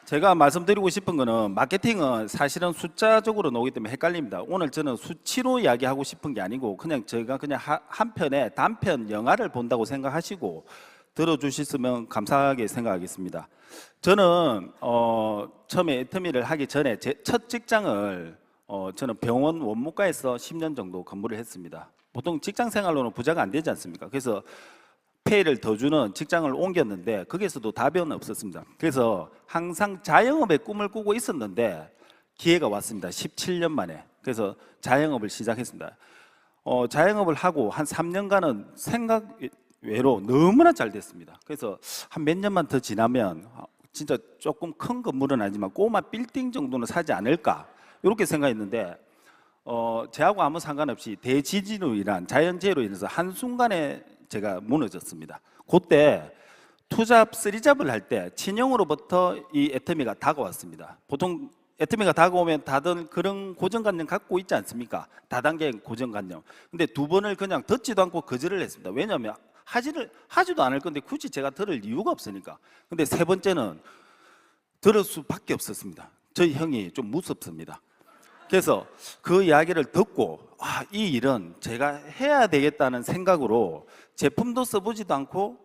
제가 말씀드리고 싶은 거는 마케팅은 사실은 숫자적으로 나오기 때문에 헷갈립니다. 오늘 저는 수치로 이야기하고 싶은 게 아니고 그냥 제가 그냥 한 편의 단편 영화를 본다고 생각하시고 들어주셨으면 감사하게 생각하겠습니다. 저는 처음에 애터미를 하기 전에 제 첫 직장을 저는 병원 원무과에서 10년 정도 근무를 했습니다. 보통 직장 생활로는 부자가 안 되지 않습니까? 그래서 페이를 더 주는 직장을 옮겼는데 거기에서도 답은 없었습니다. 그래서 항상 자영업의 꿈을 꾸고 있었는데 기회가 왔습니다. 17년 만에. 그래서 자영업을 시작했습니다. 자영업을 하고 한 3년간은 생각 외로 너무나 잘 됐습니다. 그래서 한 몇 년만 더 지나면 진짜 조금 큰 건물은 아니지만 꼬마 빌딩 정도는 사지 않을까 이렇게 생각했는데 저하고 아무 상관없이 대지진으로 인한 자연재해로 인해서 한순간에 제가 무너졌습니다. 그때 투잡, 쓰리잡을 할 때 친형으로부터 이 애터미가 다가왔습니다. 보통 애터미가 다가오면 다들 그런 고정관념 갖고 있지 않습니까? 다단계 고정관념. 근데 두 번을 그냥 듣지도 않고 거절을 했습니다. 왜냐하면 하지도 않을 건데 굳이 제가 들을 이유가 없으니까. 근데 세 번째는 들을 수밖에 없었습니다. 저희 형이 좀 무섭습니다. 그래서 그 이야기를 듣고 이 일은 제가 해야 되겠다는 생각으로 제품도 써보지도 않고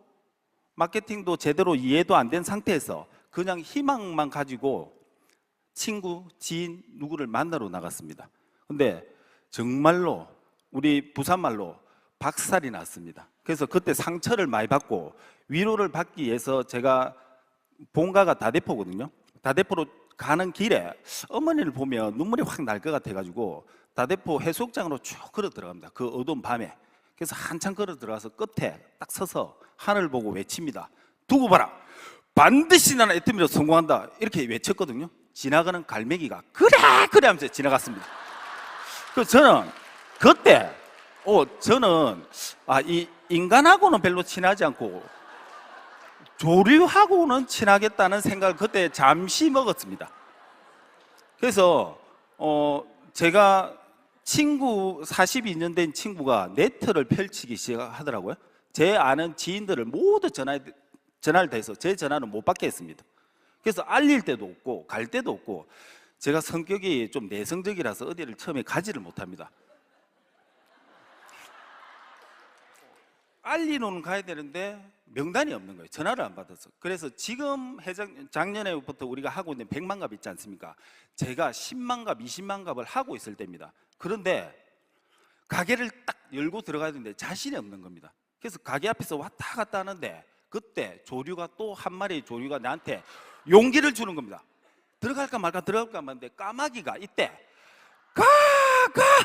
마케팅도 제대로 이해도 안 된 상태에서 그냥 희망만 가지고 친구, 지인 누구를 만나러 나갔습니다. 근데 정말로 우리 부산말로 박살이 났습니다. 그래서 그때 상처를 많이 받고 위로를 받기 위해서 제가 본가가 다대포거든요. 다대포로 가는 길에 어머니를 보면 눈물이 확 날 것 같아가지고 다대포 해수욕장으로 쭉 걸어 들어갑니다. 그 어두운 밤에. 그래서 한참 걸어 들어가서 끝에 딱 서서 하늘 보고 외칩니다. 두고 봐라. 반드시 나는 애터미로 성공한다. 이렇게 외쳤거든요. 지나가는 갈매기가 그래 그래 하면서 지나갔습니다. 그래서 저는 그때 저는 이 인간하고는 별로 친하지 않고 조류하고는 친하겠다는 생각을 그때 잠시 먹었습니다. 그래서 제가 친구 42년 된 친구가 네트를 펼치기 시작하더라고요. 제 아는 지인들을 모두 전화를 다 해서 제 전화는 못 받게 했습니다. 그래서 알릴 때도 없고 갈 때도 없고 제가 성격이 좀 내성적이라서 어디를 처음에 가지를 못합니다. 알리는 가야 되는데 명단이 없는 거예요. 전화를 안 받아서. 그래서 지금 작년에부터 우리가 하고 있는 100만 갑 있지 않습니까? 제가 10만 갑, 20만 갑을 하고 있을 때입니다. 그런데 가게를 딱 열고 들어가야 되는데 자신이 없는 겁니다. 그래서 가게 앞에서 왔다 갔다 하는데 그때 조류가 또 한 마리의 조류가 나한테 용기를 주는 겁니다. 들어갈까 말까 들어갈까 말는데 까마귀가 이때 가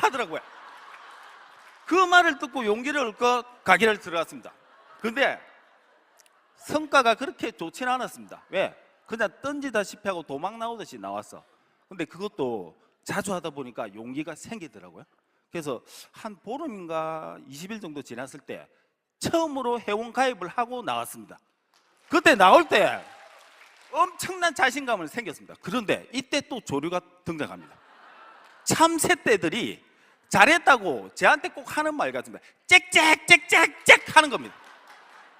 하더라고요. 그 말을 듣고 용기를 얻고 가게를 들어갔습니다. 근데 성과가 그렇게 좋지는 않았습니다. 왜? 그냥 던지다시피 하고 도망 나오듯이 나왔어. 근데 그것도 자주 하다 보니까 용기가 생기더라고요. 그래서 한 보름인가 20일 정도 지났을 때 처음으로 회원 가입을 하고 나왔습니다. 그때 나올 때 엄청난 자신감을 생겼습니다. 그런데 이때 또 조류가 등장합니다. 참새떼들이 잘했다고 저한테 꼭 하는 말 같습니다. 짹짹짹짹짹 하는 겁니다.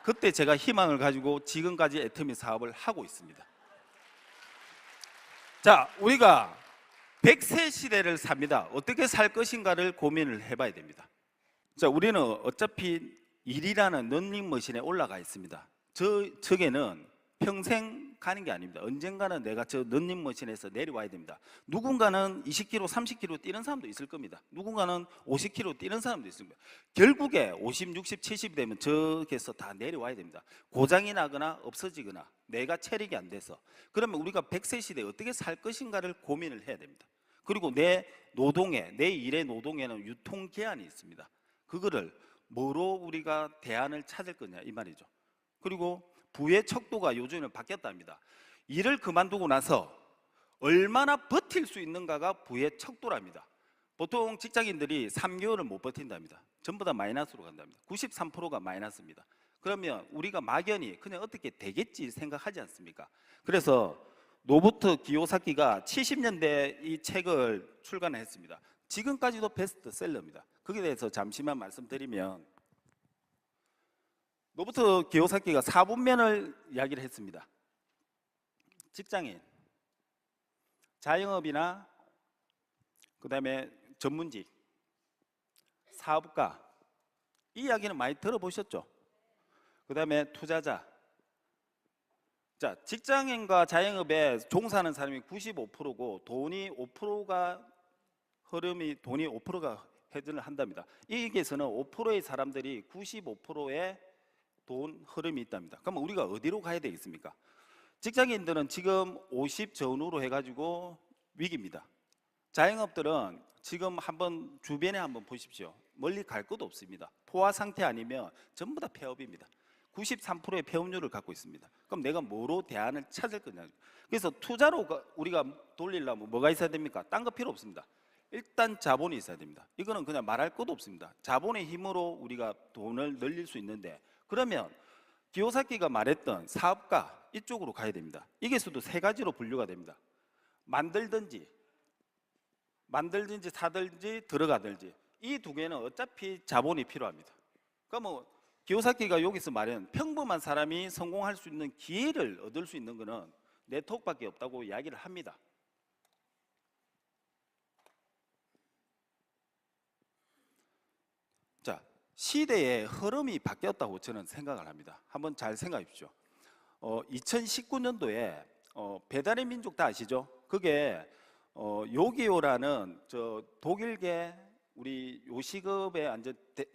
그때 제가 희망을 가지고 지금까지 애터미 사업을 하고 있습니다. 자, 우리가 100세 시대를 삽니다. 어떻게 살 것인가를 고민을 해봐야 됩니다. 자, 우리는 어차피 일이라는 런닝머신에 올라가 있습니다. 저게는 평생 가는 게 아닙니다. 언젠가는 내가 저 런닝머신에서 내려와야 됩니다. 누군가는 20km, 30km 뛰는 사람도 있을 겁니다. 누군가는 50km 뛰는 사람도 있습니다. 결국에 50, 60, 70이 되면 저기서 다 내려와야 됩니다. 고장이 나거나 없어지거나 내가 체력이 안 돼서. 그러면 우리가 100세 시대에 어떻게 살 것인가를 고민을 해야 됩니다. 그리고 내 일의 노동에는 유통기한이 있습니다. 그거를 뭐로 우리가 대안을 찾을 거냐 이 말이죠. 그리고 부의 척도가 요즘은 바뀌었답니다. 일을 그만두고 나서 얼마나 버틸 수 있는가가 부의 척도랍니다. 보통 직장인들이 3개월을 못 버틴답니다. 전부 다 마이너스로 간답니다. 93%가 마이너스입니다. 그러면 우리가 막연히 그냥 어떻게 되겠지 생각하지 않습니까? 그래서 노부트 기요사키가 70년대 이 책을 출간했습니다. 지금까지도 베스트셀러입니다. 거기에 대해서 잠시만 말씀드리면 노부트 기요사키가 4분면을 이야기를 했습니다. 직장인, 자영업이나 그다음에 전문직, 사업가, 이 이야기는 많이 들어보셨죠? 그다음에 투자자. 자, 직장인과 자영업에 종사하는 사람이 95%고 돈이 5%가 흐름이 돈이 5%가 회전을 한답니다. 여기에서는 5%의 사람들이 95%의 돈 흐름이 있답니다. 그러면 우리가 어디로 가야 되겠습니까? 직장인들은 지금 50 전후로 해가지고 위기입니다. 자영업들은 지금 한번 주변에 한번 보십시오. 멀리 갈 것도 없습니다. 포화 상태 아니면 전부 다 폐업입니다. 93%의 폐업률을 갖고 있습니다. 그럼 내가 뭐로 대안을 찾을 거냐. 그래서 투자로 우리가 돌리려면 뭐가 있어야 됩니까? 딴 거 필요 없습니다. 일단 자본이 있어야 됩니다. 이거는 그냥 말할 것도 없습니다. 자본의 힘으로 우리가 돈을 늘릴 수 있는데, 그러면 기요사키가 말했던 사업가 이쪽으로 가야 됩니다. 이게서도 세 가지로 분류가 됩니다. 만들든지 사든지 들어가든지, 이 두 개는 어차피 자본이 필요합니다. 그러면 기요사키가 여기서 말하는 평범한 사람이 성공할 수 있는 기회를 얻을 수 있는 것은 네트워크밖에 없다고 이야기를 합니다. 자, 시대의 흐름이 바뀌었다고 저는 생각을 합니다. 한번 잘 생각해 보십시오. 2019년도에 배달의 민족 다 아시죠? 그게 요기요라는 저 독일계 우리 요식업의 완전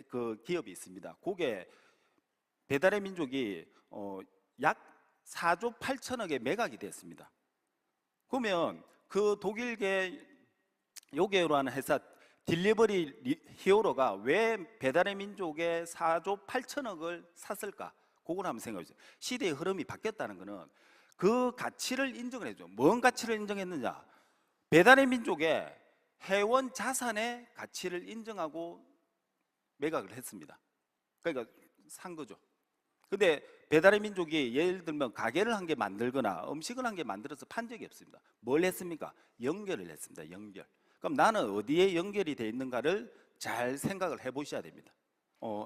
그 기업이 있습니다. 그게 배달의 민족이 약 4조 8천억에 매각이 됐습니다. 그러면 그 독일계 요기요라는 회사 딜리버리 히어로가 왜 배달의 민족의 4조 8천억을 샀을까? 그걸 한번 생각해 보세요. 시대의 흐름이 바뀌었다는 것은 그 가치를 인정을 해줘. 뭔 가치를 인정했느냐? 배달의 민족의 회원 자산의 가치를 인정하고 매각을 했습니다. 그러니까 산 거죠. 근데 배달의 민족이 예를 들면 가게를 한 개 만들거나 음식을 한 개 만들어서 판 적이 없습니다. 뭘 했습니까? 연결을 했습니다. 연결. 그럼 나는 어디에 연결이 돼 있는가를 잘 생각을 해보셔야 됩니다.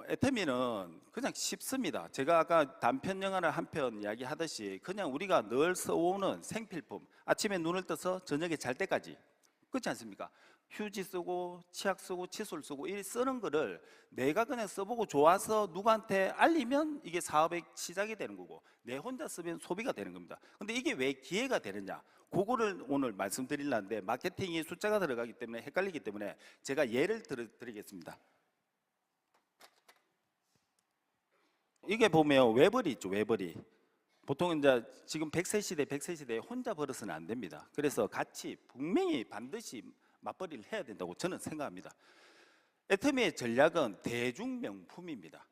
애터미는 그냥 쉽습니다. 제가 아까 단편 영화를 한 편 이야기하듯이 그냥 우리가 늘 써오는 생필품, 아침에 눈을 떠서 저녁에 잘 때까지, 그렇지 않습니까? 휴지 쓰고 치약 쓰고 칫솔 쓰고 이 쓰는 거를 내가 그냥 써보고 좋아서 누구한테 알리면 이게 사업의 시작이 되는 거고, 내 혼자 쓰면 소비가 되는 겁니다. 근데 이게 왜 기회가 되느냐? 그거를 오늘 말씀드리려는데, 마케팅이 숫자가 들어가기 때문에 헷갈리기 때문에 제가 예를 드리겠습니다. 이게 보면 외벌이 있죠. 외벌이. 보통 이제 지금 100세 시대에 혼자 벌어서는 안 됩니다. 그래서 같이 분명히 반드시 맞벌이를 해야 된다고 저는 생각합니다. 애터미의 전략은 대중 명품입니다.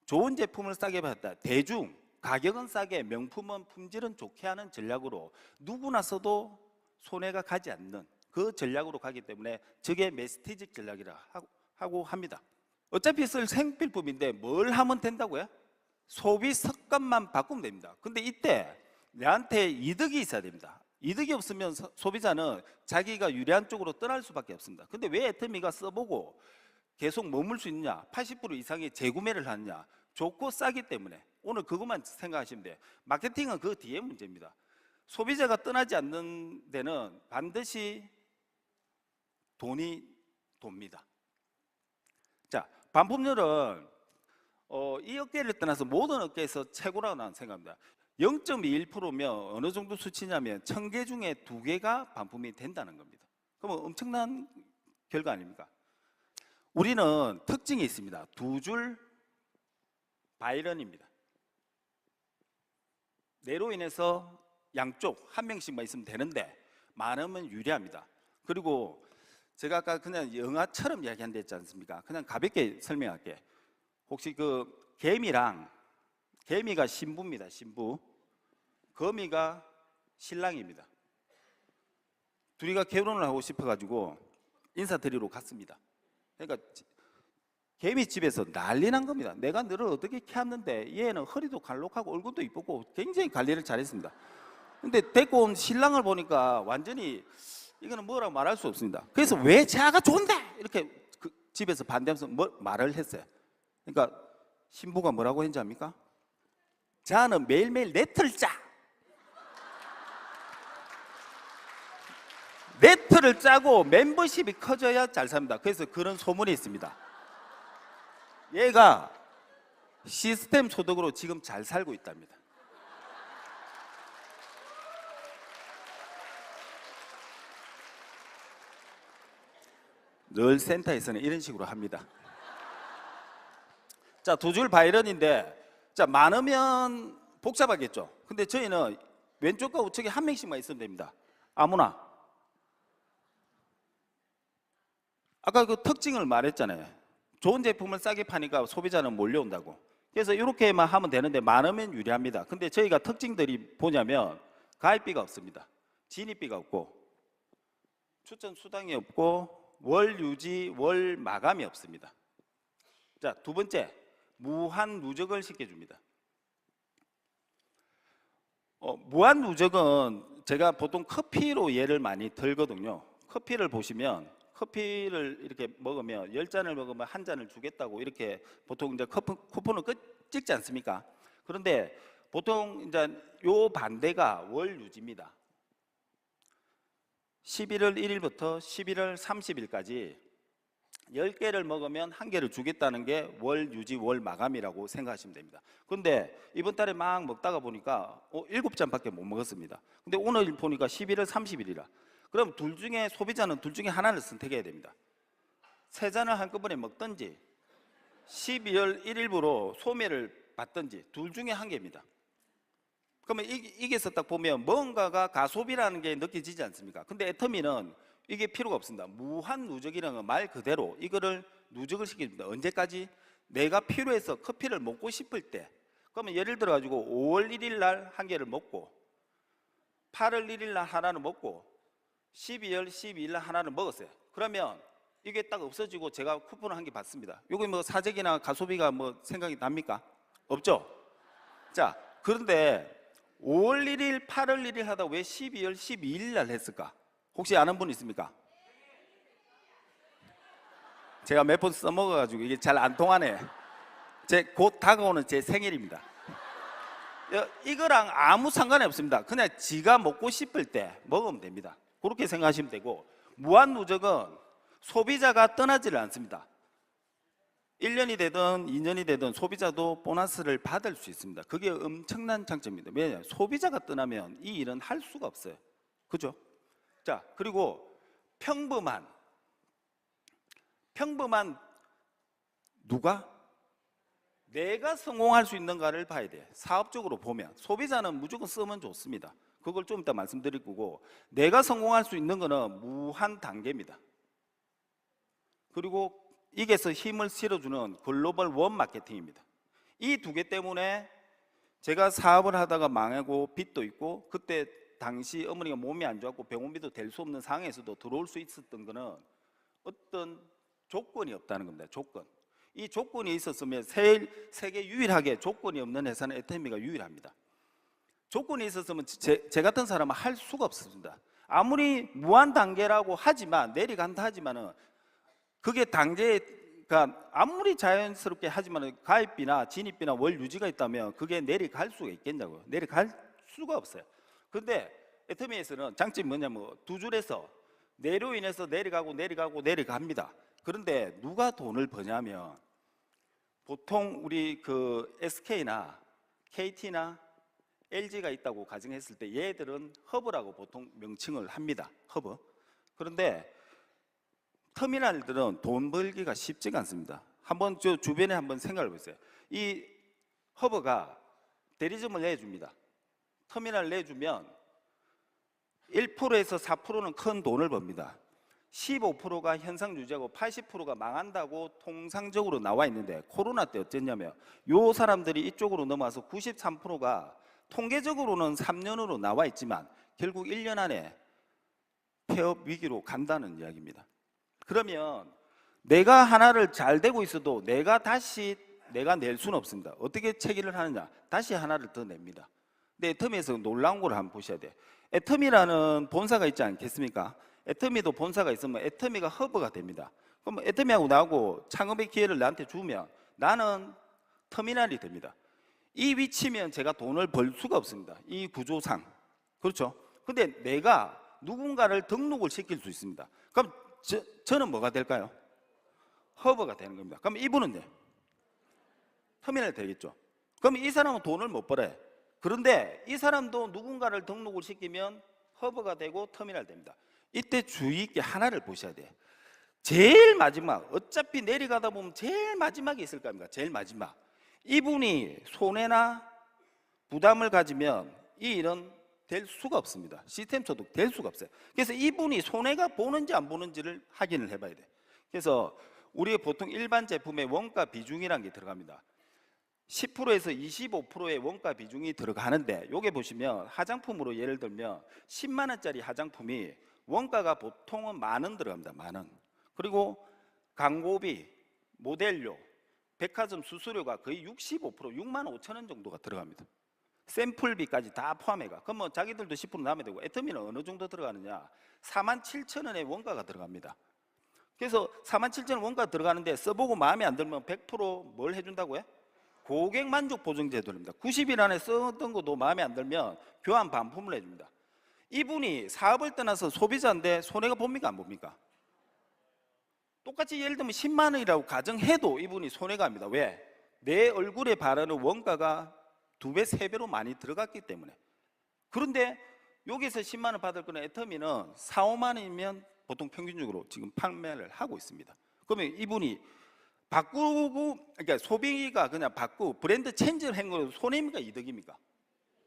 좋은 제품을 싸게 받았다. 대중, 가격은 싸게, 명품은 품질은 좋게 하는 전략으로 누구나 써도 손해가 가지 않는 그 전략으로 가기 때문에 저게 메시티직 전략이라 하고 합니다. 어차피 쓸 생필품인데 뭘 하면 된다고요? 소비 습관만 바꾸면 됩니다. 근데 이때 내한테 이득이 있어야 됩니다. 이득이 없으면 소비자는 자기가 유리한 쪽으로 떠날 수밖에 없습니다. 근데 왜 애터미가 써보고 계속 머물 수 있느냐? 80% 이상의 재구매를 하느냐? 좋고 싸기 때문에. 오늘 그것만 생각하시면 돼요. 마케팅은 그 뒤에 문제입니다. 소비자가 떠나지 않는 데는 반드시 돈이 돕니다. 자, 반품률은 이 업계를 떠나서 모든 업계에서 최고라고 나는 생각합니다. 0.21%면 어느 정도 수치냐면 1000개 중에 2개가 반품이 된다는 겁니다. 그러면 엄청난 결과 아닙니까? 우리는 특징이 있습니다. 2줄 바이런입니다. 내로 인해서 양쪽 한 명씩만 있으면 되는데 많으면 유리합니다. 그리고 제가 아까 그냥 영화처럼 이야기한 데 있지 않습니까? 그냥 가볍게 설명할게. 혹시 그 개미가 신부입니다. 신부. 거미가 신랑입니다. 둘이가 결혼을 하고 싶어가지고 인사드리러 갔습니다. 그러니까 개미 집에서 난리 난 겁니다. 내가 너를 어떻게 키웠는데 얘는 허리도 갈록하고 얼굴도 이쁘고 굉장히 관리를 잘했습니다. 근데 데리고 온 신랑을 보니까 완전히 이거는 뭐라고 말할 수 없습니다. 그래서 왜 자가 좋은데 이렇게 그 집에서 반대하면서 말을 했어요. 그러니까 신부가 뭐라고 했는지 압니까? 자는 매일매일 네트를 짜. 네트를 짜고 멤버십이 커져야 잘 삽니다. 그래서 그런 소문이 있습니다. 얘가 시스템 소득으로 지금 잘 살고 있답니다. 늘 센터에서는 이런 식으로 합니다. 자, 두 줄 바이런인데, 자, 많으면 복잡하겠죠. 근데 저희는 왼쪽과 우측에 한 명씩만 있으면 됩니다. 아무나. 아까 그 특징을 말했잖아요. 좋은 제품을 싸게 파니까 소비자는 몰려온다고. 그래서 이렇게만 하면 되는데 많으면 유리합니다. 근데 저희가 특징들이 뭐냐면 가입비가 없습니다. 진입비가 없고 추천 수당이 없고 월 유지, 월 마감이 없습니다. 자, 두 번째, 무한 누적을 시켜줍니다. 무한 누적은 제가 보통 커피로 예를 많이 들거든요. 커피를 보시면 커피를 이렇게 먹으면 10잔을 먹으면 한 잔을 주겠다고 이렇게 보통 이제 쿠폰을 찍지 않습니까? 그런데 보통 이제 요 반대가 월 유지입니다. 11월 1일부터 11월 30일까지 10개를 먹으면 1개를 주겠다는 게 월 유지, 월 마감이라고 생각하시면 됩니다. 그런데 이번 달에 막 먹다가 보니까 7잔밖에 못 먹었습니다. 근데 오늘 보니까 11월 30일이라. 그럼 둘 중에 소비자는 둘 중에 하나를 선택해야 됩니다. 3잔을 한꺼번에 먹든지 12월 1일부로 소매를 받든지 둘 중에 한 개입니다. 그러면 이게서 딱 보면 뭔가가 가소비라는 게 느껴지지 않습니까? 근데 애터미는 이게 필요가 없습니다. 무한 누적이라는 건 말 그대로 이거를 누적을 시켜줍니다. 언제까지? 내가 필요해서 커피를 먹고 싶을 때. 그러면 예를 들어 가지고 5월 1일 날 한 개를 먹고 8월 1일 날 하나를 먹고 12월 12일 날 하나를 먹었어요. 그러면 이게 딱 없어지고 제가 쿠폰을 한 개 받습니다. 요거 뭐 사재기나 가소비가 뭐 생각이 납니까? 없죠? 자, 그런데 5월 1일, 8월 1일 하다 왜 12월 12일 날 했을까? 혹시 아는 분 있습니까? 제가 몇 번 써먹어가지고 이게 잘 안 통하네. 곧 다가오는 제 생일입니다. 이거랑 아무 상관이 없습니다. 그냥 지가 먹고 싶을 때 먹으면 됩니다. 그렇게 생각하시면 되고, 무한 누적은 소비자가 떠나지를 않습니다. 1년이 되든 2년이 되든 소비자도 보너스를 받을 수 있습니다. 그게 엄청난 장점입니다. 왜냐하면 소비자가 떠나면 이 일은 할 수가 없어요. 그죠? 자, 그리고 평범한 누가? 내가 성공할 수 있는가를 봐야 돼요. 사업적으로 보면 소비자는 무조건 쓰면 좋습니다. 그걸 좀 이따 말씀드릴 거고, 내가 성공할 수 있는 거는 무한 단계입니다. 그리고 이게서 힘을 실어주는 글로벌 원 마케팅입니다. 이 두 개 때문에 제가 사업을 하다가 망하고 빚도 있고, 그때 당시 어머니가 몸이 안 좋았고 병원비도 댈 수 없는 상황에서도 들어올 수 있었던 거는 어떤 조건이 없다는 겁니다. 조건. 이 조건이 있었으면 세계 유일하게 조건이 없는 회사는 애터미가 유일합니다. 조건이 있었으면 제 같은 사람은 할 수가 없습니다. 아무리 무한 단계라고 하지만, 내리간다 하지만은 그게 단계가 아무리 자연스럽게 하지만 가입비나 진입비나 월 유지가 있다면 그게 내려갈 수가 있겠냐고요. 내려갈 수가 없어요. 그런데 애터미에서는 장점이 뭐냐면 두 줄에서 내로 인해서 내려갑니다. 그런데 누가 돈을 버냐면 보통 우리 그 SK나 KT나 LG가 있다고 가정했을 때 얘들은 허브라고 보통 명칭을 합니다. 허브. 그런데 터미널들은 돈 벌기가 쉽지가 않습니다. 한번 저 주변에 한번 생각해 보세요. 이 허브가 대리점을 내줍니다. 터미널 내주면 1%에서 4%는 큰 돈을 법니다. 15%가 현상 유지하고 80%가 망한다고 통상적으로 나와 있는데, 코로나 때 어땠냐면 요 사람들이 이쪽으로 넘어와서 93%가 통계적으로는 3년으로 나와 있지만 결국 1년 안에 폐업 위기로 간다는 이야기입니다. 그러면 내가 하나를 잘 되고 있어도 내가 낼 수는 없습니다. 어떻게 체계를 하느냐? 다시 하나를 더 냅니다. 근데 애터미에서 놀라운 걸 한번 보셔야 돼요. 애터미라는 본사가 있지 않겠습니까? 애터미도 본사가 있으면 애터미가 허브가 됩니다. 그럼 애터미하고 나하고 창업의 기회를 나한테 주면 나는 터미널이 됩니다. 이 위치면 제가 돈을 벌 수가 없습니다. 이 구조상. 그렇죠? 근데 내가 누군가를 등록을 시킬 수 있습니다. 그럼 저는 뭐가 될까요? 허브가 되는 겁니다. 그럼 이분은요? 터미널이 되겠죠. 그럼 이 사람은 돈을 못 벌어요. 그런데 이 사람도 누군가를 등록을 시키면 허브가 되고 터미널 됩니다. 이때 주의 있게 하나를 보셔야 돼요. 제일 마지막, 어차피 내려가다 보면 제일 마지막에 있을 겁니다. 제일 마지막. 이분이 손해나 부담을 가지면 이 일은 될 수가 없습니다. 시스템 소득 될 수가 없어요. 그래서 이분이 손해가 보는지 안 보는지를 확인을 해봐야 돼요. 그래서 우리가 보통 일반 제품의 원가 비중이라는 게 들어갑니다. 10%에서 25%의 원가 비중이 들어가는데, 요게 보시면 화장품으로 예를 들면 10만 원짜리 화장품이 원가가 보통은 10,000원 들어갑니다. 10,000원. 그리고 광고비, 모델료, 백화점 수수료가 거의 65%, 65,000원 정도가 들어갑니다. 샘플비까지 다 포함해가. 그럼 뭐 자기들도 10% 남아야 되고, 애터미는 어느 정도 들어가느냐? 47,000원의 원가가 들어갑니다. 그래서 47,000원 원가 들어가는데 써보고 마음에 안 들면 100%뭘 해준다고요? 고객 만족 보증 제도입니다. 90일 안에 썼던 것도 마음에 안 들면 교환 반품을 해줍니다. 이분이 사업을 떠나서 소비자인데 손해가 봅니까 안 봅니까? 똑같이 예를 들면 10만 원이라고 가정해도 이분이 손해가 합니다. 왜? 내 얼굴에 바르는 원가가 2배, 3배로 많이 들어갔기 때문에. 그런데 여기서 10만 원 받을 거는 애터미는 4, 5만 원이면 보통 평균적으로 지금 판매를 하고 있습니다. 그러면 이분이 바꾸고, 그러니까 소비가 그냥 바꾸고 브랜드 체인지를 한 거는 손해입니까 이득입니까?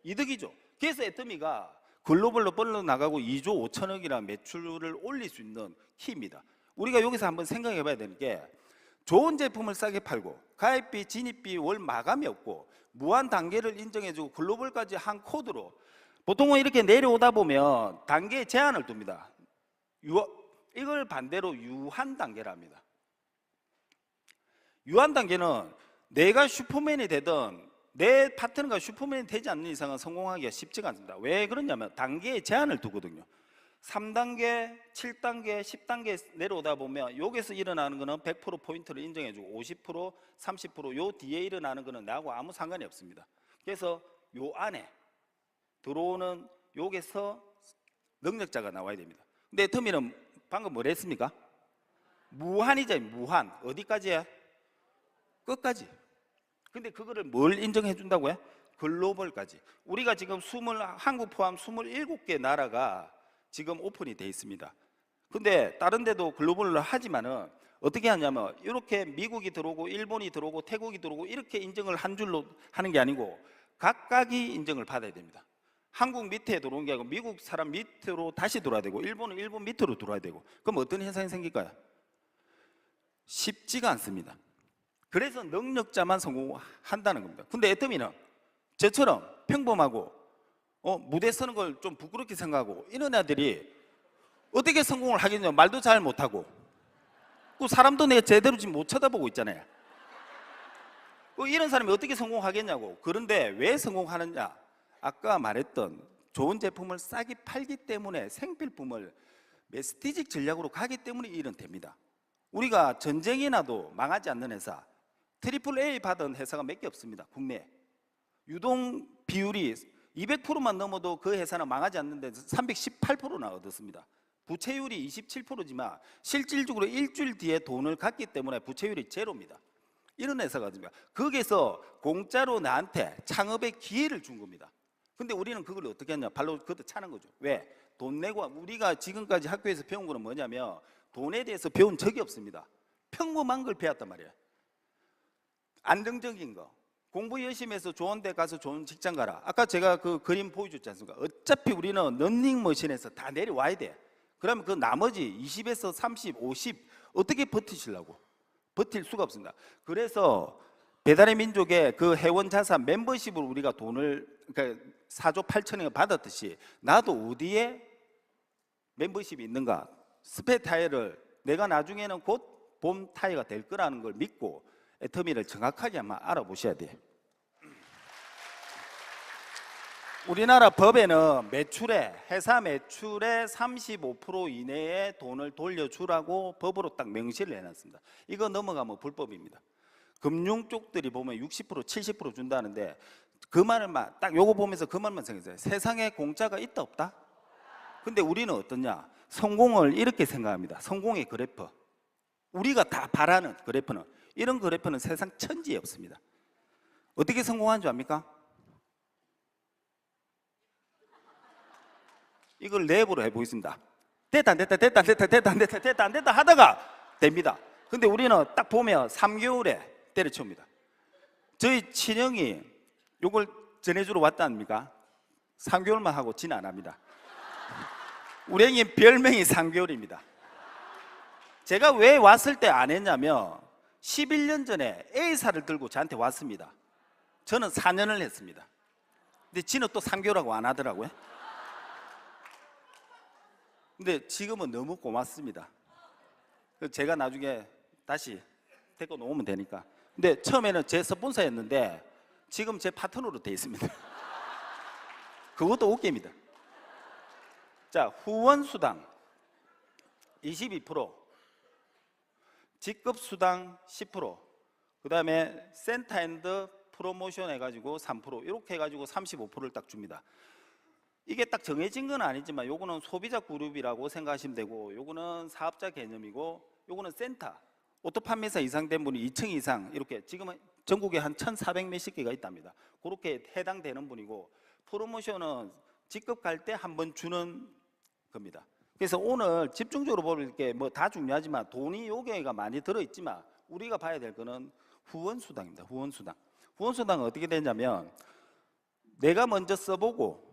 이득이죠. 그래서 애터미가 글로벌로 뻗어나가고 2조 5천억이라는 매출을 올릴 수 있는 키입니다. 우리가 여기서 한번 생각해 봐야 되는 게, 좋은 제품을 싸게 팔고 가입비, 진입비, 월 마감이 없고 무한 단계를 인정해주고 글로벌까지 한 코드로, 보통은 이렇게 내려오다 보면 단계에 제한을 둡니다. 이걸 반대로 유한 단계라 합니다. 유한 단계는 내가 슈퍼맨이 되든 내 파트너가 슈퍼맨이 되지 않는 이상은 성공하기가 쉽지가 않습니다. 왜 그러냐면 단계에 제한을 두거든요. 3단계, 7단계, 10단계 내려오다 보면 여기서 일어나는 거는 100% 포인트를 인정해주고 50%, 30%요 뒤에 일어나는 거는 나하고 아무 상관이 없습니다. 그래서 요 안에 들어오는 여기서 능력자가 나와야 됩니다. 근데 애터미는 방금 뭘 했습니까? 무한이죠. 무한. 어디까지야? 끝까지. 근데 그거를 뭘 인정해 준다고요? 글로벌까지. 우리가 지금 한국 포함 27개 나라가 지금 오픈이 돼 있습니다. 근데 다른 데도 글로벌로 하지만은 어떻게 하냐면 이렇게 미국이 들어오고 일본이 들어오고 태국이 들어오고 이렇게 인정을 한 줄로 하는 게 아니고 각각이 인정을 받아야 됩니다. 한국 밑에 들어온 게 아니고 미국 사람 밑으로 다시 들어와야 되고 일본은 일본 밑으로 들어와야 되고. 그럼 어떤 현상이 생길까요? 쉽지가 않습니다. 그래서 능력자만 성공한다는 겁니다. 근데 애터미는 저처럼 평범하고 무대 서는 걸 좀 부끄럽게 생각하고 이런 애들이 어떻게 성공을 하겠냐? 말도 잘 못하고 그 사람도 내가 제대로 지금 못 쳐다보고 있잖아요. 이런 사람이 어떻게 성공하겠냐고. 그런데 왜 성공하느냐? 아까 말했던 좋은 제품을 싸게 팔기 때문에 생필품을 메스티직 전략으로 가기 때문에 일은 됩니다. 우리가 전쟁이 나도 망하지 않는 회사, 트리플 A 받은 회사가 몇 개 없습니다. 국내에. 유동 비율이 200%만 넘어도 그 회사는 망하지 않는데 318%나 얻었습니다. 부채율이 27%지만 실질적으로 일주일 뒤에 돈을 갚기 때문에 부채율이 제로입니다. 이런 회사가 있습니다. 거기서 공짜로 나한테 창업의 기회를 준 겁니다. 근데 우리는 그걸 어떻게 하냐? 발로 그것도 차는 거죠. 왜? 돈 내고. 우리가 지금까지 학교에서 배운 거는 뭐냐면 돈에 대해서 배운 적이 없습니다. 평범한 걸 배웠단 말이에요. 안정적인 거, 공부 열심히 해서 좋은 데 가서 좋은 직장 가라. 아까 제가 그 그림 보여줬지 않습니까? 어차피 우리는 런닝머신에서 다 내려와야 돼. 그러면 그 나머지 20에서 30, 50 어떻게 버티시려고? 버틸 수가 없습니다. 그래서 배달의 민족의 그 회원 자산 멤버십으로 우리가 돈을, 그러니까 4조 8천억을 받았듯이 나도 어디에 멤버십이 있는가? 스페 타이어를 내가 나중에는 곧 봄 타이어가 될 거라는 걸 믿고 애터미를 정확하게 한번 알아보셔야 돼요. 우리나라 법에는 회사 매출의 35% 이내에 돈을 돌려주라고 법으로 딱 명시를 해놨습니다. 이거 넘어가면 불법입니다. 금융 쪽들이 보면 60%, 70% 준다는데 그 말을 딱 요거 보면서 그 말만 생각해요. 세상에 공짜가 있다 없다? 근데 우리는 어떠냐? 성공을 이렇게 생각합니다. 성공의 그래프. 우리가 다 바라는 그래프는, 이런 그래프는 세상 천지에 없습니다. 어떻게 성공한 줄 압니까? 이걸 랩으로 해보겠습니다. 됐다 안 됐다, 됐다 안 됐다, 됐다 안 됐다, 됐다 안 됐다 하다가 됩니다. 근데 우리는 딱 보면 3개월에 때려치웁니다. 저희 친형이 요걸 전해주러 왔다닙니까? 3개월만 하고 진 안 합니다. 우리 형님 별명이 3개월입니다. 제가 왜 왔을 때 안 했냐면 11년 전에 A사를 들고 저한테 왔습니다. 저는 4년을 했습니다. 근데 지는 또 3개월하고 안 하더라고요. 근데 지금은 너무 고맙습니다. 제가 나중에 다시 데리고 놓으면 되니까. 근데 처음에는 제 스폰서였는데 지금 제 파트너로 돼 있습니다. 그것도 오케이입니다. 자, 후원수당 22%, 직급수당 10%, 그 다음에 센터앤드 프로모션 해가지고 3%, 이렇게 해가지고 35%를 딱 줍니다. 이게 딱 정해진 건 아니지만 요거는 소비자 그룹이라고 생각하시면 되고, 요거는 사업자 개념이고, 요거는 센터, 오토 판매사 이상 된 분이 2층 이상, 이렇게 지금은 전국에 한 1,400 몇십 개가 있답니다. 그렇게 해당되는 분이고, 프로모션은 직급 갈 때 한 번 주는 겁니다. 그래서 오늘 집중적으로 볼 게 뭐 다 중요하지만 돈이 요게가 많이 들어있지만 우리가 봐야 될 거는 후원수당입니다. 후원수당. 후원수당은 어떻게 되냐면 내가 먼저 써보고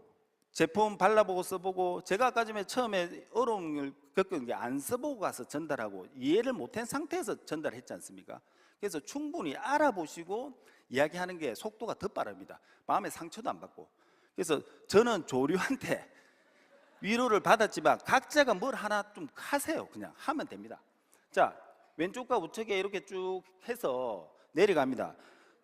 제품 발라보고 써보고, 제가 아까 전에 처음에 어려움을 겪은 게 안 써보고 가서 전달하고 이해를 못한 상태에서 전달했지 않습니까? 그래서 충분히 알아보시고 이야기하는 게 속도가 더 빠릅니다. 마음의 상처도 안 받고. 그래서 저는 조류한테 위로를 받았지만 각자가 뭘 하나 좀 하세요. 그냥 하면 됩니다. 자, 왼쪽과 우측에 이렇게 쭉 해서 내려갑니다.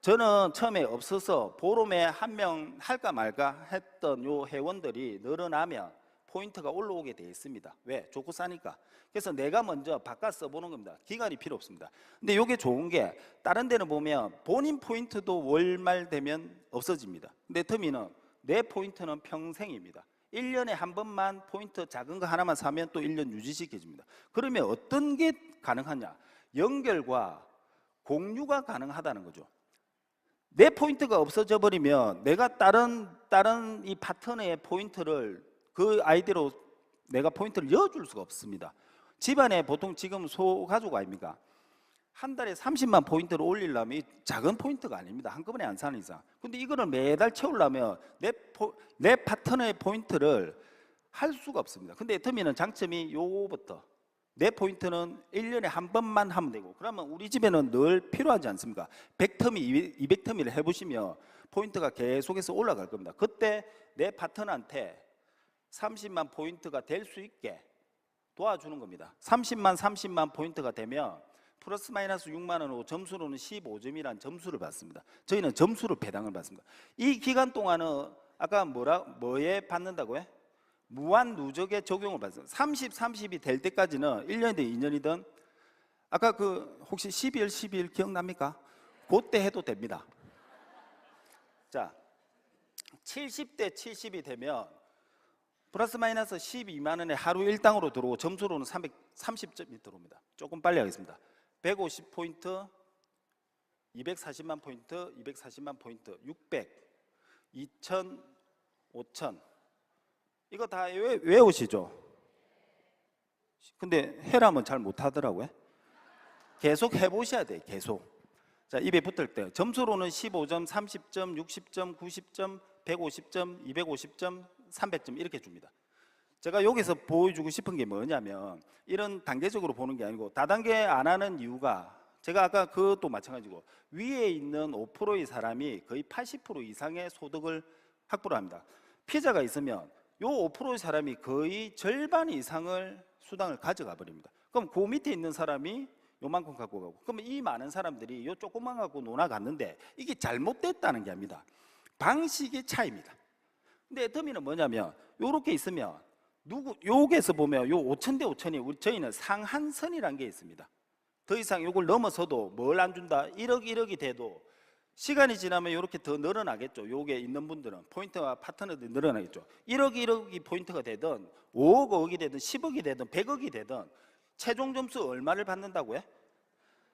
저는 처음에 없어서 보름에 한 명 할까 말까 했던 요 회원들이 늘어나면 포인트가 올라오게 돼 있습니다. 왜? 좋고 싸니까. 그래서 내가 먼저 바꿔 써보는 겁니다. 기간이 필요 없습니다. 근데 이게 좋은 게 다른 데는 보면 본인 포인트도 월말 되면 없어집니다. 근데 터미는 내 포인트는 평생입니다. 1년에 한 번만 포인트 작은 거 하나만 사면 또 1년 유지시켜줍니다. 그러면 어떤 게 가능하냐? 연결과 공유가 가능하다는 거죠. 내 포인트가 없어져 버리면 내가 다른 이 파트너의 포인트를 그 아이디로 내가 포인트를 넣어줄 수가 없습니다. 집안에 보통 지금 소가족 아닙니까? 한 달에 30만 포인트를 올리려면 작은 포인트가 아닙니다. 한꺼번에 안 사는 이상. 근데 이거를 매달 채우려면 내 파트너의 포인트를 할 수가 없습니다. 근데 터미는 장점이 요거부터, 내 포인트는 1년에 한 번만 하면 되고, 그러면 우리 집에는 늘 필요하지 않습니까? 100터미, 200터미를 해보시면 포인트가 계속해서 올라갈 겁니다. 그때 내 파트너한테 30만 포인트가 될 수 있게 도와주는 겁니다. 30만 포인트가 되면 플러스 마이너스 6만 원으로 점수로는 15점이라는 점수를 받습니다. 저희는 점수를 배당을 받습니다. 이 기간 동안은 아까 뭐에 받는다고요? 무한 누적의 적용을 받습니다. 30이 될 때까지는 1년이든 2년이든, 아까 그 혹시 12일 기억납니까? 그때 해도 됩니다. 자, 70대 70이 되면 플러스 마이너스 12만 원에 하루 일당으로 들어오고 점수로는 330점이 들어옵니다. 조금 빨리 하겠습니다. 150포인트, 240만 포인트, 240만 포인트, 600, 2000, 5000. 이거 다 외우시죠? 근데 해라면 잘 못하더라고요. 계속 해보셔야 돼요. 계속. 자, 입에 붙을 때 점수로는 15점, 30점, 60점, 90점, 150점, 250점, 300점 이렇게 줍니다. 제가 여기서 보여주고 싶은 게 뭐냐면, 이런 단계적으로 보는 게 아니고 다단계 안 하는 이유가, 제가 아까 그것도 마찬가지고 위에 있는 5%의 사람이 거의 80% 이상의 소득을 확보를 합니다. 피자가 있으면 요 5%의 사람이 거의 절반 이상을 수당을 가져가 버립니다. 그럼 그 밑에 있는 사람이 요만큼 갖고 가고, 그러면 이 많은 사람들이 요 조금만 갖고 놀아갔는데 이게 잘못됐다는 게 아닙니다. 방식의 차이입니다. 근데 터미는 뭐냐면 요렇게 있으면 요게서 보면 요 5천 대 5천이 저희는 상한선이라는 게 있습니다. 더 이상 요걸 넘어서도 뭘 안 준다, 1억이 돼도 시간이 지나면 이렇게 더 늘어나겠죠. 요게 있는 분들은 포인트와 파트너들이 늘어나겠죠. 1억이 포인트가 되든 5억, 5억이 되든 10억이 되든 100억이 되든 최종 점수 얼마를 받는다고요?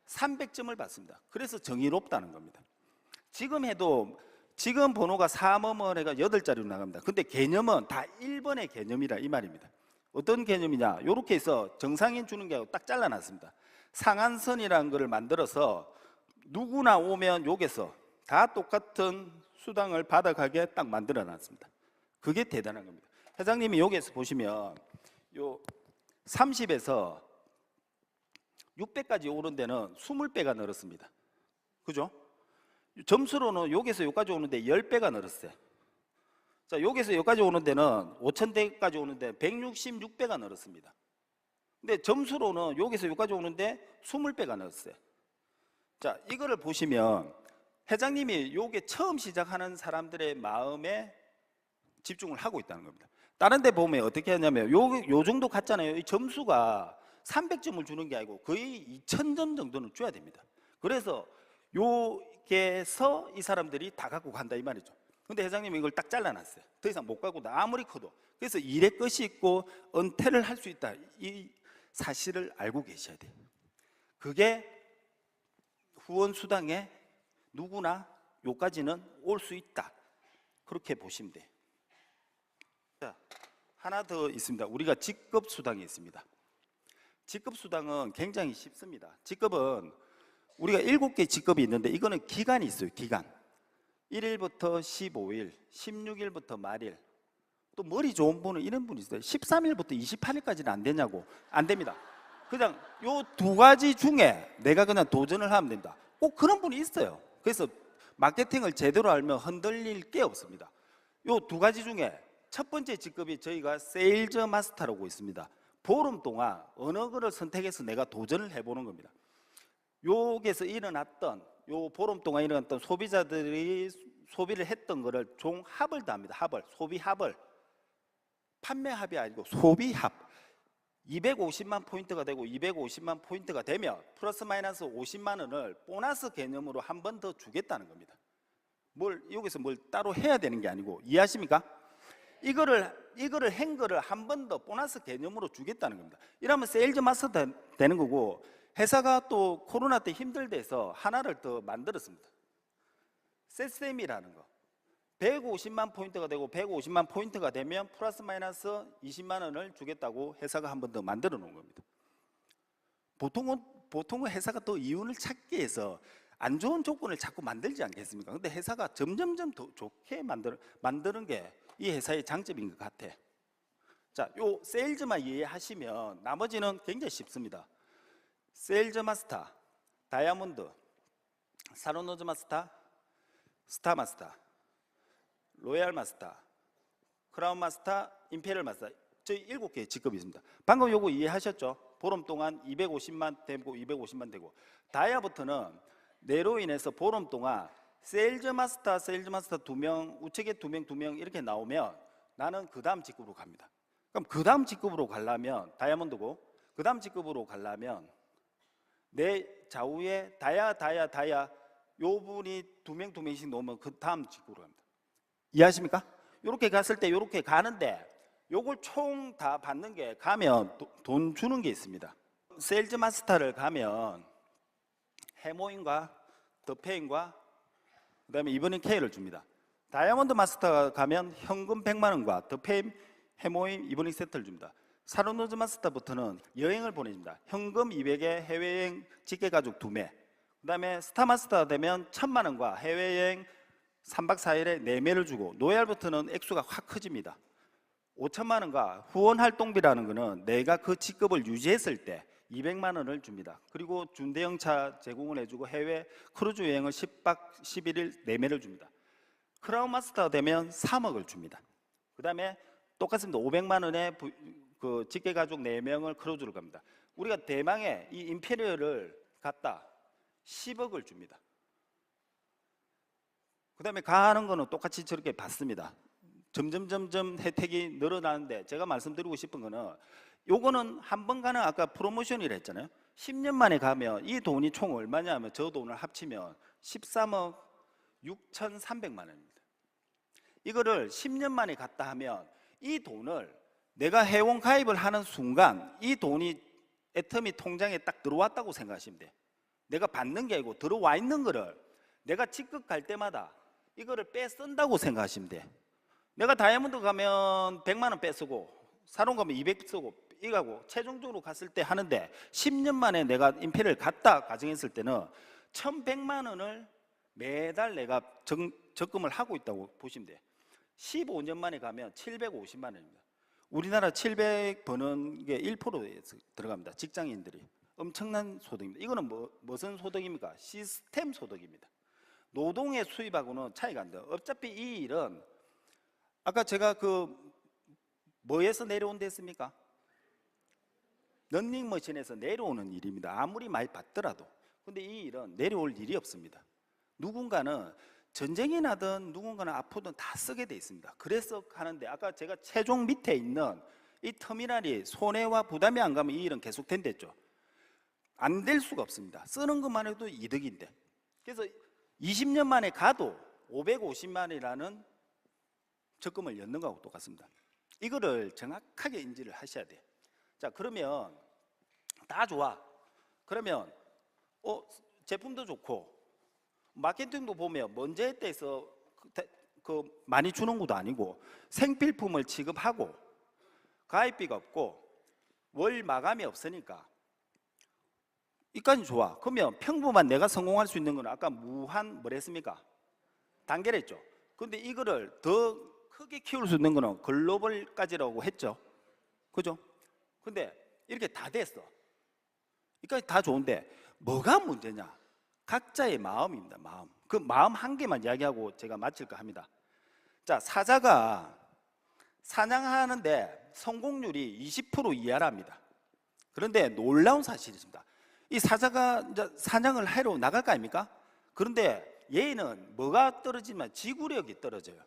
300점을 받습니다. 그래서 정의롭다는 겁니다. 지금 해도 지금 번호가 3어머 해가 8자리로 나갑니다. 근데 개념은 다 1번의 개념이라 이 말입니다. 어떤 개념이냐? 이렇게 해서 정상인 주는 게 딱 잘라놨습니다. 상한선이라는 것을 만들어서 누구나 오면 여기서 다 똑같은 수당을 받아가게 딱 만들어 놨습니다. 그게 대단한 겁니다. 회장님이 여기에서 보시면 요 30에서 600까지 오는 데는 20배가 늘었습니다. 그죠? 점수로는 여기서 여기까지 오는데 10배가 늘었어요. 자, 여기서 여기까지 오는 데는 5000대까지 오는데 166배가 늘었습니다. 근데 점수로는 여기서 여기까지 오는데 20배가 늘었어요. 자, 이거를 보시면 회장님이 요게 처음 시작하는 사람들의 마음에 집중을 하고 있다는 겁니다. 다른 데 보면 어떻게 하냐면 요 정도 갔잖아요. 이 점수가 300점을 주는 게 아니고 거의 2000점 정도는 줘야 됩니다. 그래서 요게서 이 사람들이 다 갖고 간다 이 말이죠. 근데 회장님이 이걸 딱 잘라놨어요. 더 이상 못 가고 아무리 커도. 그래서 일의 것이 있고 은퇴를 할 수 있다. 이 사실을 알고 계셔야 돼요. 그게 후원 수당에 누구나 요까지는 올 수 있다. 그렇게 보시면 돼요. 자, 하나 더 있습니다. 우리가 직급 수당이 있습니다. 직급 수당은 굉장히 쉽습니다. 직급은 우리가 7개 직급이 있는데 이거는 기간이 있어요. 기간. 1일부터 15일, 16일부터 말일. 또 머리 좋은 분은 이런 분이 있어요. 13일부터 28일까지는 안 되냐고. 안 됩니다. 그냥 요 두 가지 중에 내가 그냥 도전을 하면 된다. 꼭 그런 분이 있어요. 그래서 마케팅을 제대로 알면 흔들릴 게 없습니다. 요 두 가지 중에 첫 번째 직급이 저희가 세일즈 마스터라고 있습니다. 보름 동안 어느 거를 선택해서 내가 도전을 해보는 겁니다. 여기서 일어났던 요 보름 동안 일어났던 소비자들이 소비를 했던 거를 종합을 다 합니다. 합을, 소비 합을. 판매 합이 아니고 소비 합. 250만 포인트가 되고 250만 포인트가 되면 플러스 마이너스 50만 원을 보너스 개념으로 한 번 더 주겠다는 겁니다. 여기서 뭘 따로 해야 되는 게 아니고, 이해하십니까? 이거를 한 거를 한 번 더 보너스 개념으로 주겠다는 겁니다. 이러면 세일즈 마스터 되는 거고, 회사가 또 코로나 때 힘들대서 하나를 더 만들었습니다. 세셈이라는 거. 150만 포인트가 되고 150만 포인트가 되면 플러스 마이너스 20만 원을 주겠다고 회사가 한 번 더 만들어 놓은 겁니다. 보통은 회사가 또 이윤을 찾기 위해서 안 좋은 조건을 자꾸 만들지 않겠습니까? 근데 회사가 점점점 더 좋게 만드는 게 이 회사의 장점인 것 같아. 자, 요 세일즈만 이해하시면 나머지는 굉장히 쉽습니다. 세일즈 마스터, 다이아몬드, 사로노즈 마스터, 스타 마스터, 로얄 마스터, 크라운 마스터, 임페리얼 마스터, 저희 7개의 직급이 있습니다. 방금 요거 이해하셨죠? 보름 동안 250만 되고 250만 되고, 다이아부터는 내로 인해서 보름 동안 세일즈 마스터 2명, 우측에 2명 이렇게 나오면 나는 그 다음 직급으로 갑니다. 그럼 그 다음 직급으로 가려면 다이아몬드고, 그 다음 직급으로 가려면 내 좌우에 다이아 요 분이 2명씩 놓으면 그 다음 직급으로 갑니다. 이해하십니까? 이렇게 갔을 때 이렇게 가는데 요걸 총 다 받는 게, 가면 돈 주는 게 있습니다. 세일즈 마스터를 가면 해모인과 더페인과 그 다음에 이버닝 K를 줍니다. 다이아몬드 마스터 가면 현금 100만 원과 더페인, 해모인, 이버닝 세트를 줍니다. 사로노즈 마스터부터는 여행을 보내줍니다. 현금 200에 해외여행 직계가족 2매. 그 다음에 스타 마스터 되면 1000만 원과 해외여행 3박 4일에 4매를 주고, 로얄부터는 액수가 확 커집니다. 5천만 원과 후원 활동비라는 거는 내가 그 직급을 유지했을 때 200만 원을 줍니다. 그리고 준대형차 제공을 해주고 해외 크루즈 여행을 10박 11일 4매를 줍니다. 크라운 마스터 되면 3억을 줍니다. 그 다음에 똑같습니다. 500만 원에 그 직계가족 4명을 크루즈를 갑니다. 우리가 대망의 이 임페리얼을 갔다 10억을 줍니다. 그 다음에 가는 거는 똑같이 저렇게 받습니다. 점점 혜택이 늘어나는데, 제가 말씀드리고 싶은 거는 요거는 한 번 가는, 아까 프로모션이라 했잖아요. 10년 만에 가면 이 돈이 총 얼마냐 하면 저 돈을 합치면 13억 6,300만 원입니다. 이거를 10년 만에 갔다 하면 이 돈을 내가 회원 가입을 하는 순간 이 돈이 애터미 통장에 딱 들어왔다고 생각하시면 돼. 내가 받는 게 아니고 들어와 있는 거를 내가 직급 갈 때마다 이거를 빼 쓴다고 생각하시면 돼. 내가 다이아몬드 가면 100만 원 빼 쓰고 사롱 가면 200 쓰고 이거하고 최종적으로 갔을 때 하는데 10년 만에 내가 임페리얼 갔다 가정했을 때는 1,100만 원을 매달 내가 적금을 하고 있다고 보시면 돼. 15년 만에 가면 750만 원입니다. 우리나라 700 버는 게 1%에서 들어갑니다. 직장인들이. 엄청난 소득입니다. 이거는 무슨 소득입니까? 시스템 소득입니다. 노동의 수입하고는 차이가 안 돼요. 어차피 이 일은 아까 제가 뭐에서 내려온 됐습니까? 런닝머신에서 내려오는 일입니다. 아무리 많이 받더라도. 근데 이 일은 내려올 일이 없습니다. 누군가는 전쟁이 나든 누군가는 아프든 다 쓰게 돼 있습니다. 그래서 하는데 아까 제가 최종 밑에 있는 이 터미널이 손해와 부담이 안 가면 이 일은 계속 된댔죠. 안 될 수가 없습니다. 쓰는 것만 해도 이득인데. 그래서 20년 만에 가도 550만 원이라는 적금을 였는 거하고 똑같습니다. 이거를 정확하게 인지를 하셔야 돼요. 자, 그러면 다 좋아. 그러면 제품도 좋고 마케팅도 보면 먼저 때에서 많이 주는 것도 아니고 생필품을 지급하고 가입비가 없고 월 마감이 없으니까 이까지 좋아. 그러면 평범한 내가 성공할 수 있는 건 아까 무한 뭐랬습니까? 단계랬죠. 근데 이거를 더 크게 키울 수 있는 거는 글로벌까지라고 했죠. 그죠? 근데 이렇게 다 됐어. 이까지 다 좋은데 뭐가 문제냐? 각자의 마음입니다. 마음. 그 마음 한 개만 이야기하고 제가 마칠까 합니다. 자, 사자가 사냥하는데 성공률이 20% 이하랍니다. 그런데 놀라운 사실이 있습니다. 이 사자가 이제 사냥을 하러 나갈 거 아닙니까? 그런데 얘는 뭐가 떨어지면 지구력이 떨어져요.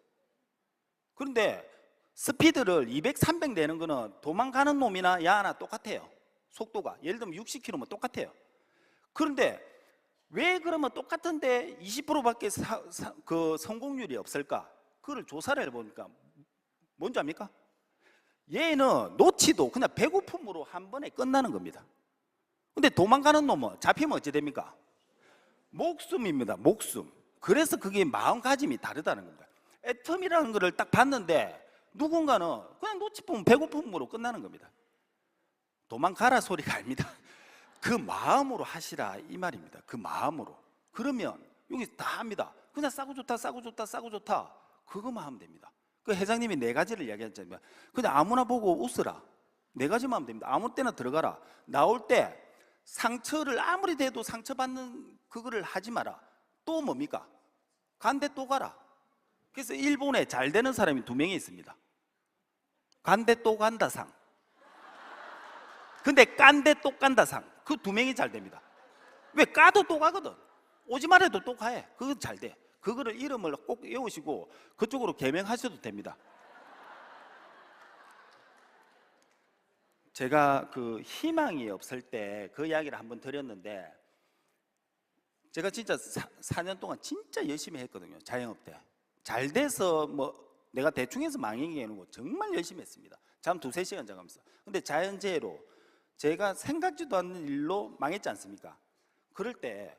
그런데 스피드를 200, 300 내는 거는 도망가는 놈이나 야나 똑같아요. 속도가 예를 들면 60km면 똑같아요. 그런데 왜 그러면 똑같은데 20%밖에 성공률이 없을까? 그걸 조사를 해보니까 뭔지 압니까? 얘는 놓치도 그냥 배고픔으로 한 번에 끝나는 겁니다. 근데 도망가는 놈은 잡히면 어찌 됩니까? 목숨입니다. 목숨. 그래서 그게 마음가짐이 다르다는 겁니다. 애텀이라는 거를 딱 봤는데 누군가는 그냥 놓치면 배고픔으로 끝나는 겁니다. 도망가라 소리가 아닙니다. 그 마음으로 하시라 이 말입니다. 그 마음으로. 그러면 여기 다 합니다. 그냥 싸고 좋다 싸고 좋다 싸고 좋다 그거만 하면 됩니다. 그 회장님이 4가지를 이야기했잖아요. 그냥 아무나 보고 웃으라. 4가지만 하면 됩니다. 아무 때나 들어가라. 나올 때 상처를 아무리 돼도 상처받는 그거를 하지 마라. 또 뭡니까? 간대 또 가라. 그래서 일본에 잘 되는 사람이 2명이 있습니다. 간대 또 간다상. 근데 깐대 또 간다상. 그 2명이 잘 됩니다. 왜? 까도 또 가거든. 오지 말아도 또 가해. 그건 잘 돼. 그거를 이름을 꼭 외우시고 그쪽으로 개명하셔도 됩니다. 제가 그 희망이 없을 때 그 이야기를 한번 드렸는데 제가 진짜 4년 동안 진짜 열심히 했거든요. 자영업 때. 잘 돼서 뭐 내가 대충 해서 망한 게 아니고 정말 열심히 했습니다. 잠 2-3시간 자면서. 근데 자연재해로 제가 생각지도 않는 일로 망했지 않습니까? 그럴 때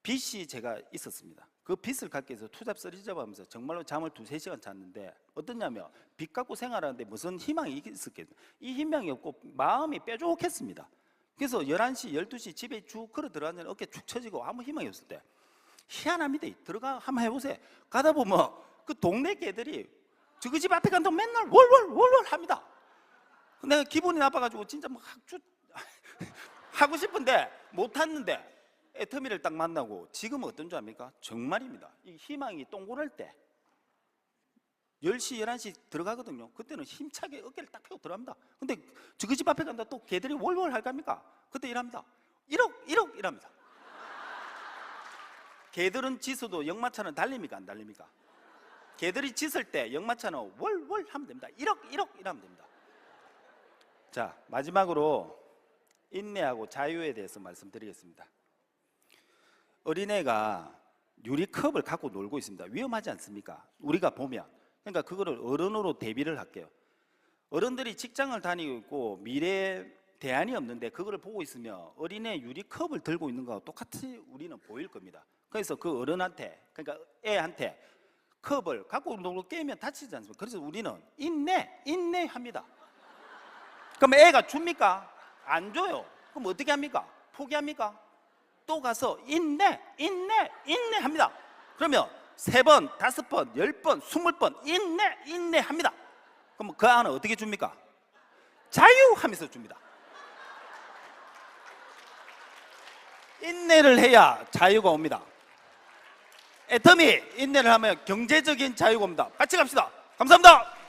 빚이 제가 있었습니다. 그 빚을 갚기 위해서 투잡 쓰리잡하면서 정말로 잠을 2-3시간 잤는데 어떠냐면 빚 갖고 생활하는데 무슨 희망이 있었겠어요? 이 희망이 없고 마음이 뾰족했습니다. 그래서 11시, 12시 집에 쭉 걸어 들어가면 어깨 축 처지고 아무 희망이 없을 때 희한합니다. 들어가 한번 해보세요. 가다 보면 그 동네 개들이 저 집 앞에 간다고 맨날 월월 합니다. 내가 기분이 나빠가지고 진짜 막 하고 싶은데 못했는데 애터미를 딱 만나고 지금은 어떤 줄 압니까? 정말입니다. 이 희망이 동그랄 때 10시, 11시 들어가거든요. 그때는 힘차게 어깨를 딱 펴고 들어갑니다. 근데 저 집 앞에 간다 또 개들이 월월 할 겁니까? 그때 이랍니다. 1억 이랍니다. 개들은 짖어도 역마차는 달립니까? 안 달립니까? 개들이 짖을 때 역마차는 월월 하면 됩니다. 1억 이러면 됩니다. 자, 마지막으로 인내하고 자유에 대해서 말씀드리겠습니다. 어린애가 유리컵을 갖고 놀고 있습니다. 위험하지 않습니까? 우리가 보면. 그러니까 그거를 어른으로 대비를 할게요. 어른들이 직장을 다니고 있고 미래에 대안이 없는데 그거를 보고 있으면 어린애 유리컵을 들고 있는 거와 똑같이 우리는 보일 겁니다. 그래서 그 어른한테, 그러니까 애한테 컵을 갖고 놀고 깨면 다치지 않습니까? 그래서 우리는 인내 합니다. 그럼 애가 줍니까? 안 줘요. 그럼 어떻게 합니까? 포기합니까? 또 가서 인내 합니다. 그러면 3번, 5번, 10번, 20번 인내 합니다. 그럼 그 안은 어떻게 줍니까? 자유하면서 줍니다. 인내를 해야 자유가 옵니다. 애터미 인내를 하면 경제적인 자유가 옵니다. 같이 갑시다. 감사합니다.